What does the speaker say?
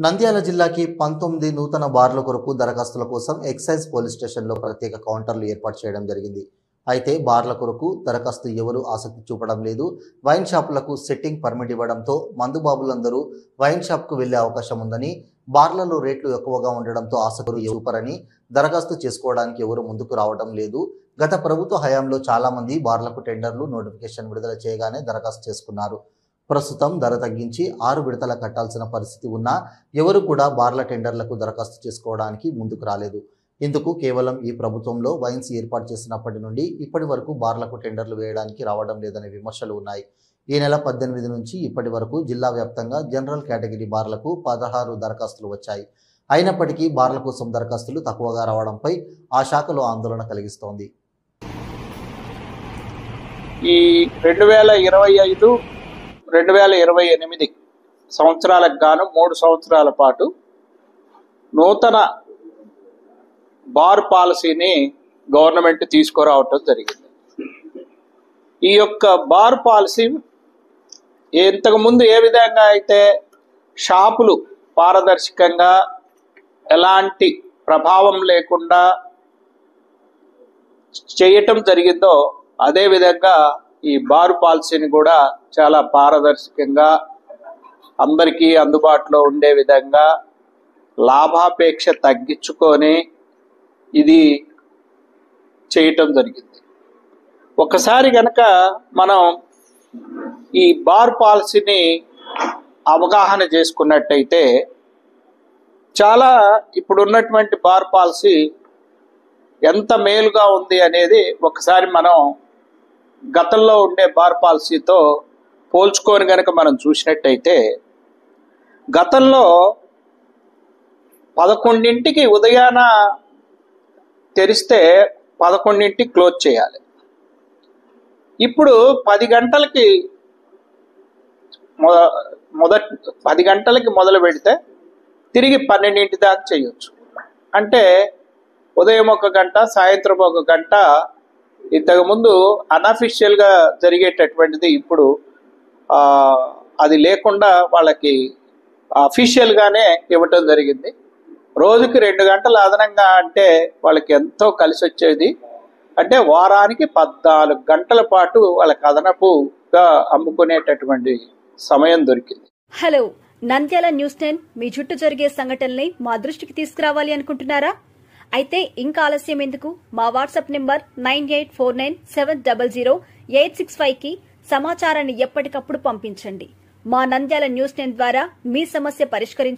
నంద్యాల జిల్లాకి 19 నూతన బార్ల కొరకు దరఖాస్తుల కోసం ఎక్సైజ్ పోలీస్ స్టేషన్లో ప్రత్యేక కౌంటర్లు ఏర్పాటు చేయడం జరిగింది. అయితే బార్ల కొరకు దరఖాస్తు ఎవరూ ఆసక్తి చూపడం లేదు. వైన్ షాపులకు సెట్టింగ్ పర్మిట్ ఇవ్వడంతో మందుబాబులందరూ వైన్ షాప్కు వెళ్లే అవకాశం ఉందని, బార్లలో రేట్లు ఎక్కువగా ఉండడంతో ఆసక్తులు చూపరని, దరఖాస్తు చేసుకోవడానికి ఎవరు ముందుకు రావడం లేదు. గత ప్రభుత్వ హయాంలో చాలా మంది బార్లకు టెండర్లు నోటిఫికేషన్ విడుదల చేయగానే దరఖాస్తు చేసుకున్నారు. ప్రస్తుతం ధర తగ్గించి 6 విడతల కట్టాల్సిన పరిస్థితి ఉన్నా ఎవరు కూడా బార్ల టెండర్లకు దరఖాస్తు చేసుకోవడానికి ముందుకు రాలేదు. ఇందుకు కేవలం ఈ ప్రభుత్వంలో వైన్స్ ఏర్పాటు చేసినప్పటి నుండి ఇప్పటి వరకు బార్లకు టెండర్లు వేయడానికి రావడం లేదనే విమర్శలు ఉన్నాయి. ఈ నెల 18 నుంచి ఇప్పటి వరకు జిల్లా వ్యాప్తంగా జనరల్ కేటగిరీ బార్లకు 16 దరఖాస్తులు వచ్చాయి. అయినప్పటికీ బార్ల కోసం దరఖాస్తులు తక్కువగా రావడంపై ఆ శాఖలో ఆందోళన కలిగిస్తోంది. ఈ 2025-2028 సంవత్సరాలకు గాను 3 సంవత్సరాల పాటు నూతన బార్ పాలసీని గవర్నమెంట్ తీసుకురావటం జరిగింది. ఈ యొక్క బార్ పాలసీ ఇంతకుముందు ఏ విధంగా అయితే షాపులు పారదర్శకంగా ఎలాంటి ప్రభావం లేకుండా చేయటం జరిగిందో అదే విధంగా ఈ బార్ పాలసీని కూడా చాలా పారదర్శకంగా అందరికీ అందుబాటులో ఉండే విధంగా లాభాపేక్ష తగ్గించుకొని ఇది చేయటం జరిగింది. ఒకసారి కనుక మనం ఈ బార్ పాలసీని అవగాహన చేసుకున్నట్టయితే చాలా ఇప్పుడున్నటువంటి బార్ పాలసీ ఎంత మేలుగా ఉంది అనేది ఒకసారి మనం గతంలో ఉండే బార్ పాలసీతో పోల్చుకొని కనుక మనం చూసినట్టయితే, గతంలో 11ంటికి ఉదయాన తెరిస్తే 11ంటికి క్లోజ్ చేయాలి. ఇప్పుడు 10 గంటలకి 10 గంటలకి మొదలు పెడితే తిరిగి 12ంటి దాకా చేయొచ్చు. అంటే ఉదయం 1 గంట, సాయంత్రం 1 గంట ఇంతకుముందు అన్అఫిషియల్గా జరిగేటటువంటిది ఇప్పుడు అది లేకుండా వాళ్ళకి అఫీషియల్గానే ఇవ్వటం జరిగింది. రోజుకి 2 గంటలు అదనంగా అంటే వాళ్ళకి ఎంతో కలిసి వచ్చేది. అంటే వారానికి 14 గంటల పాటు వాళ్ళకి అదనపుగా అమ్ముకునేటటువంటి సమయం దొరికింది. హలో, నంద్యాల న్యూస్ 10 మీ చుట్టూ జరిగే సంఘటనల్ని మా దృష్టికి తీసుకురావాలి అనుకుంటున్నారా? అయితే ఇంకా ఆలస్యం ఎందుకు? మా వాట్సాప్ నెంబర్ 9849700865కి సమాచారాన్ని ఎప్పటికప్పుడు పంపించండి. మా నంద్యాల న్యూస్ 10 ద్వారా మీ సమస్య పరిష్కరించ